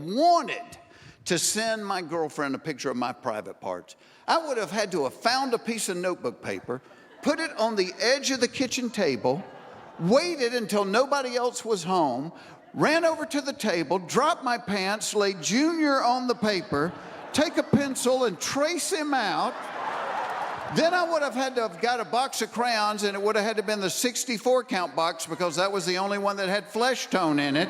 wanted to send my girlfriend a picture of my private parts, I would have had to have found a piece of notebook paper, put it on the edge of the kitchen table, waited until nobody else was home, ran over to the table, dropped my pants, laid Junior on the paper, take a pencil and trace him out. Then I would have had to have got a box of crayons, and it would have had to have been the 64 count box because that was the only one that had flesh tone in it.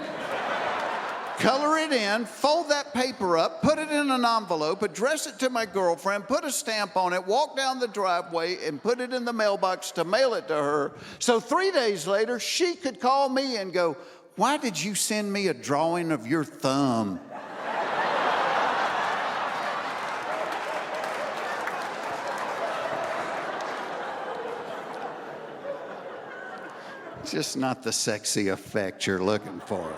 Color it in, fold that paper up, put it in an envelope, address it to my girlfriend, put a stamp on it, walk down the driveway and put it in the mailbox to mail it to her. So 3 days later, she could call me and go, "Why did you send me a drawing of your thumb?" Just not the sexy effect you're looking for.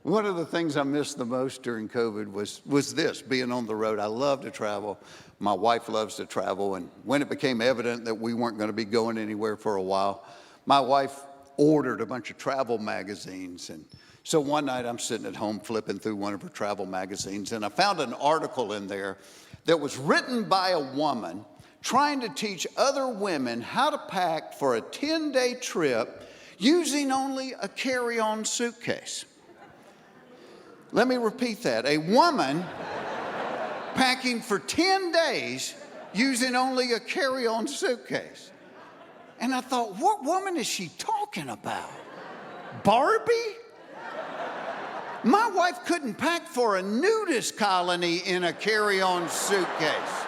One of the things I missed the most during COVID was this, being on the road. I love to travel. My wife loves to travel. And when it became evident that we weren't going to be going anywhere for a while, my wife ordered a bunch of travel magazines. And so one night I'm sitting at home flipping through one of her travel magazines, and I found an article in there that was written by a woman trying to teach other women how to pack for a 10-day trip using only a carry-on suitcase. Let me repeat that. A woman packing for 10 days using only a carry-on suitcase. And I thought, what woman is she talking about? Barbie? My wife couldn't pack for a nudist colony in a carry-on suitcase.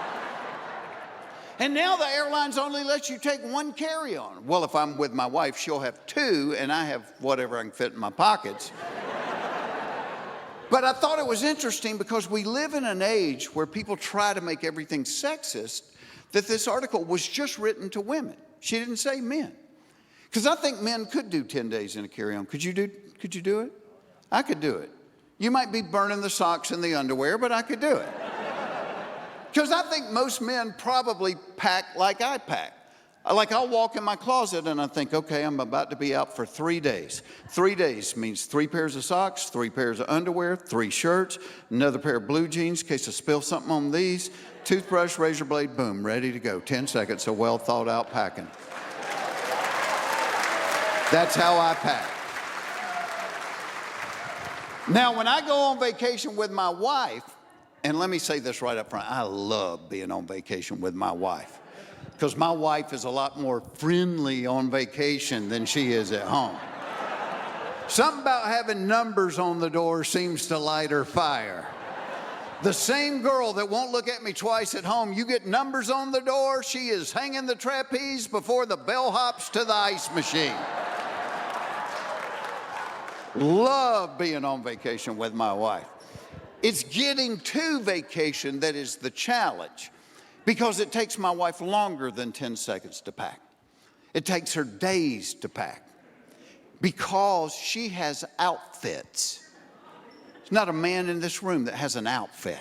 And now the airlines only let you take one carry-on. Well, if I'm with my wife, she'll have two, and I have whatever I can fit in my pockets. But I thought it was interesting because we live in an age where people try to make everything sexist, that this article was just written to women. She didn't say men. Because I think men could do 10 days in a carry-on. Could you do it? I could do it. You might be burning the socks and the underwear, but I could do it. Because I think most men probably pack like I pack. Like I'll walk in my closet and I think, okay, I'm about to be out for 3 days. 3 days means 3 pairs of socks, 3 pairs of underwear, 3 shirts, another pair of blue jeans in case I spill something on these, toothbrush, razor blade, boom, ready to go. 10 seconds of well thought out packing. That's how I pack. Now, when I go on vacation with my wife, and let me say this right up front, I love being on vacation with my wife. Because my wife is a lot more friendly on vacation than she is at home. Something about having numbers on the door seems to light her fire. The same girl that won't look at me twice at home, you get numbers on the door, she is hanging the trapeze before the bellhops to the ice machine. Love being on vacation with my wife. It's getting to vacation that is the challenge. Because it takes my wife longer than 10 seconds to pack. It takes her days to pack. Because she has outfits. There's not a man in this room that has an outfit.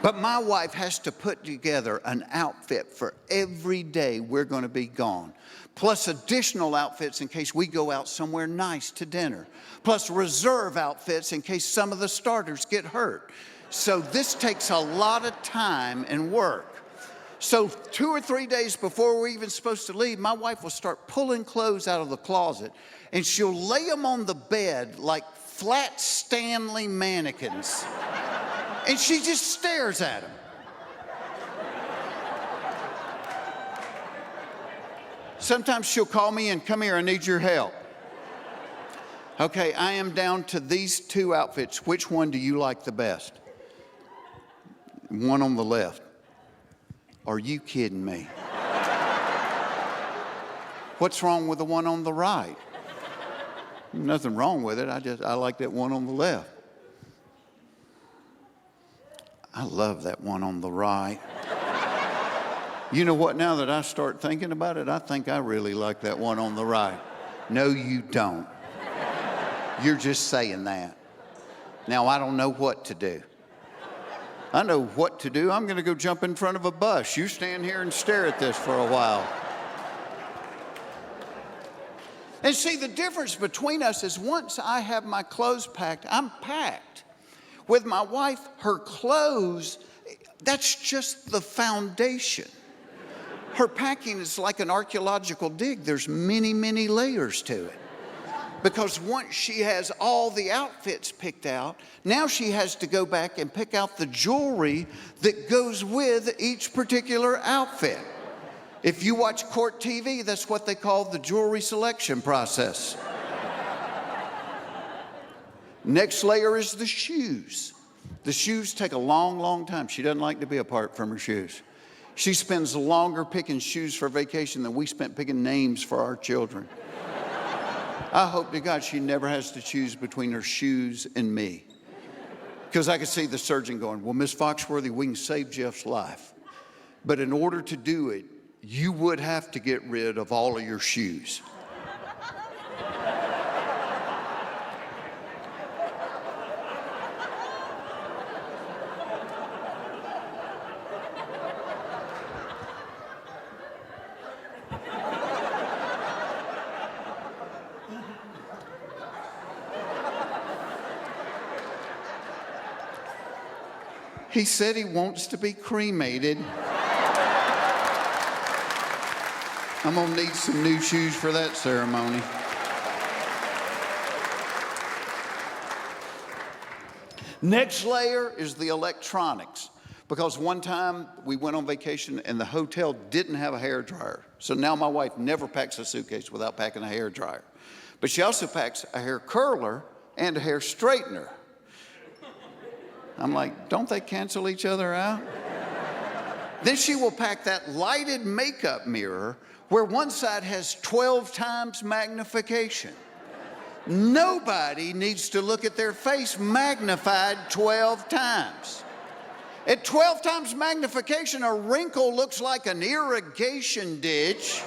But my wife has to put together an outfit for every day we're going to be gone. Plus additional outfits in case we go out somewhere nice to dinner. Plus reserve outfits in case some of the starters get hurt. So this takes a lot of time and work. So 2 or 3 days before we're even supposed to leave, my wife will start pulling clothes out of the closet, and she'll lay them on the bed like flat Stanley mannequins. And she just stares at them. Sometimes she'll call me and, "Come here, I need your help." Okay, I am down to these 2 outfits. Which one do you like the best? One on the left. Are you kidding me? What's wrong with the one on the right? Nothing wrong with it. I like that one on the left. I love that one on the right. You know what? Now that I start thinking about it, I think I really like that one on the right. No, you don't. You're just saying that. Now, I don't know what to do. I know what to do. I'm going to go jump in front of a bus. You stand here and stare at this for a while. And see, the difference between us is once I have my clothes packed, I'm packed. With my wife, her clothes, that's just the foundation. Her packing is like an archaeological dig. There's many, many layers to it. Because once she has all the outfits picked out, now she has to go back and pick out the jewelry that goes with each particular outfit. If you watch court TV, that's what they call the jewelry selection process. Next layer is the shoes. The shoes take a long, long time. She doesn't like to be apart from her shoes. She spends longer picking shoes for vacation than we spent picking names for our children. I hope to God she never has to choose between her shoes and me. Because I could see the surgeon going, well, Miss Foxworthy, we can save Jeff's life. But in order to do it, you would have to get rid of all of your shoes. He said he wants to be cremated. I'm gonna need some new shoes for that ceremony. Next layer is the electronics. Because one time we went on vacation and the hotel didn't have a hairdryer. So now my wife never packs a suitcase without packing a hairdryer. But she also packs a hair curler and a hair straightener. I'm like, don't they cancel each other out? Then she will pack that lighted makeup mirror where one side has 12 times magnification. Nobody needs to look at their face magnified 12 times. At 12 times magnification, a wrinkle looks like an irrigation ditch.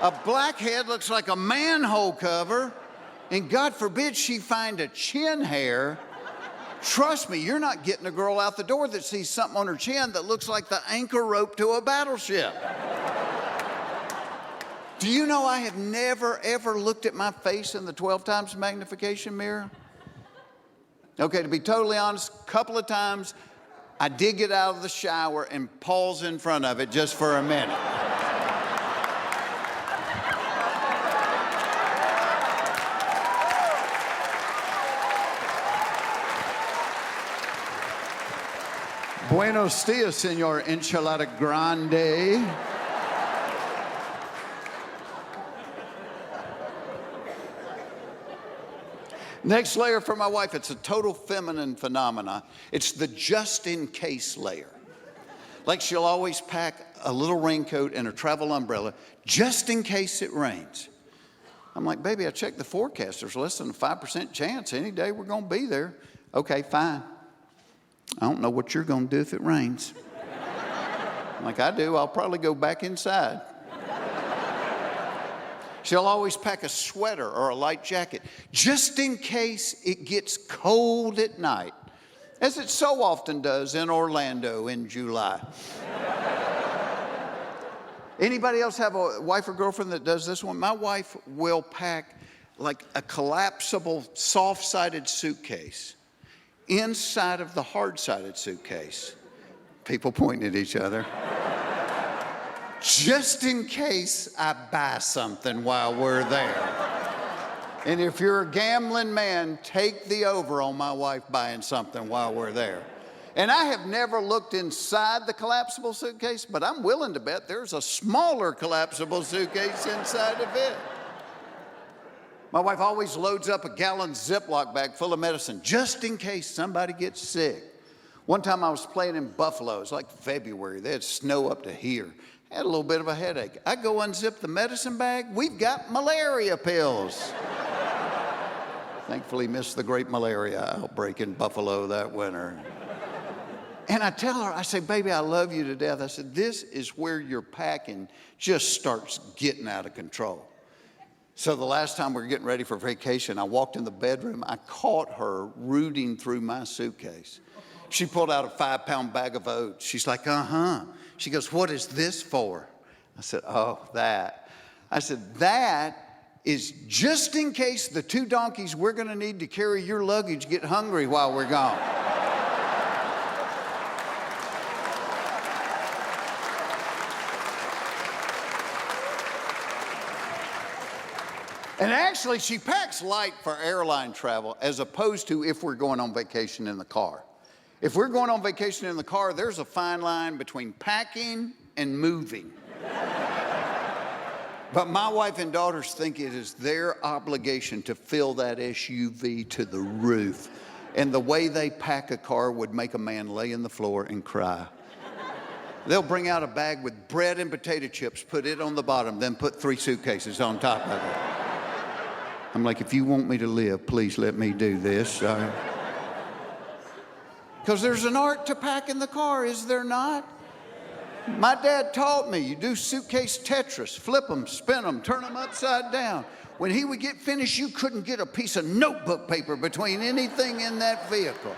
A blackhead looks like a manhole cover. And God forbid she find a chin hair. Trust me, you're not getting a girl out the door that sees something on her chin that looks like the anchor rope to a battleship. Do you know I have never, ever looked at my face in the 12 times magnification mirror? Okay, to be totally honest, a couple of times I did get out of the shower and pause in front of it just for a minute. Buenos dias, Senor Enchilada Grande. Next layer for my wife, it's a total feminine phenomena. It's the just-in-case layer. Like she'll always pack a little raincoat and a travel umbrella just in case it rains. I'm like, baby, I checked the forecast. There's less than a 5% chance any day we're going to be there. Okay, fine. I don't know what you're going to do if it rains. Like I do, I'll probably go back inside. She'll always pack a sweater or a light jacket just in case it gets cold at night, as it so often does in Orlando in July. Anybody else have a wife or girlfriend that does this one? My wife will pack like a collapsible, soft-sided suitcase inside of the hard-sided suitcase. People pointing at each other. Just in case I buy something while we're there. And if you're a gambling man, take the over on my wife buying something while we're there. And I have never looked inside the collapsible suitcase, but I'm willing to bet there's a smaller collapsible suitcase inside of it. My wife always loads up a gallon Ziploc bag full of medicine just in case somebody gets sick. One time I was playing in Buffalo. It was like February. They had snow up to here. I had a little bit of a headache. I go unzip the medicine bag. We've got malaria pills. Thankfully missed the great malaria outbreak in Buffalo that winter. And I tell her, I say, baby, I love you to death. I said, this is where your packing just starts getting out of control. So the last time we were getting ready for vacation, I walked in the bedroom. I caught her rooting through my suitcase. She pulled out a 5-pound bag of oats. She's like, uh-huh. She goes, what is this for? I said, oh, that. I said, that is just in case the 2 donkeys we're going to need to carry your luggage get hungry while we're gone. And actually, she packs light for airline travel as opposed to if we're going on vacation in the car. If we're going on vacation in the car, there's a fine line between packing and moving. But my wife and daughters think it is their obligation to fill that SUV to the roof. And the way they pack a car would make a man lay on the floor and cry. They'll bring out a bag with bread and potato chips, put it on the bottom, then put 3 suitcases on top of it. I'm like, if you want me to live, please let me do this. Because there's an art to packing the car, is there not? My dad taught me, you do suitcase Tetris, flip them, spin them, turn them upside down. When he would get finished, you couldn't get a piece of notebook paper between anything in that vehicle.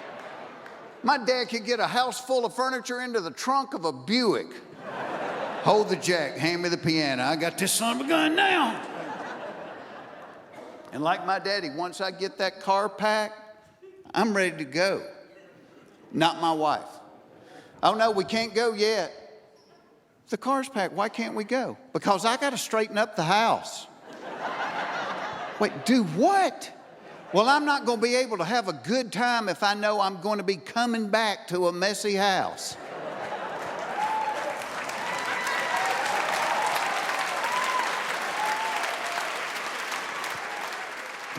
My dad could get a house full of furniture into the trunk of a Buick. Hold the jack, hand me the piano. I got this son of a gun now. And like my daddy, once I get that car packed, I'm ready to go. Not my wife. Oh no, we can't go yet. The car's packed, why can't we go? Because I got to straighten up the house. Wait, do what? Well, I'm not going to be able to have a good time if I know I'm going to be coming back to a messy house.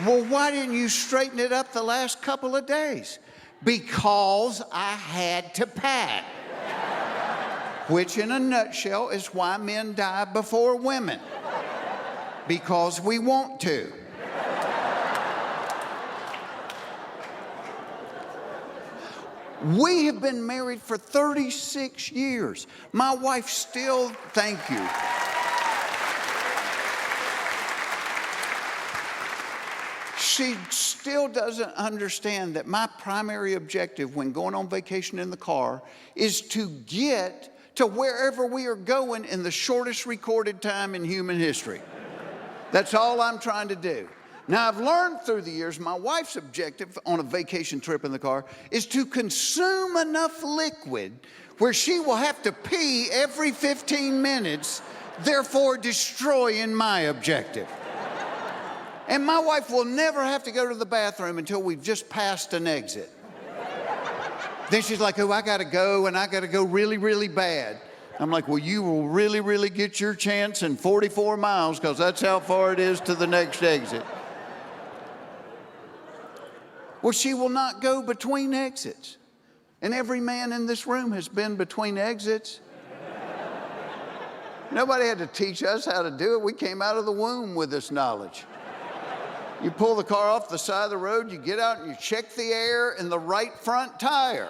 Well, why didn't you straighten it up the last couple of days? Because I had to pack. Which in a nutshell is why men die before women. Because we want to. We have been married for 36 years. My wife still, thank you. She still doesn't understand that my primary objective when going on vacation in the car is to get to wherever we are going in the shortest recorded time in human history. That's all I'm trying to do. Now, I've learned through the years, my wife's objective on a vacation trip in the car is to consume enough liquid where she will have to pee every 15 minutes, therefore destroying my objective. And my wife will never have to go to the bathroom until we've just passed an exit. Then she's like, oh, I got to go, and I got to go really, really bad. I'm like, well, you will really, really get your chance in 44 miles because that's how far it is to the next exit. Well, she will not go between exits. And every man in this room has been between exits. Nobody had to teach us how to do it. We came out of the womb with this knowledge. You pull the car off the side of the road, you get out and you check the air in the right front tire.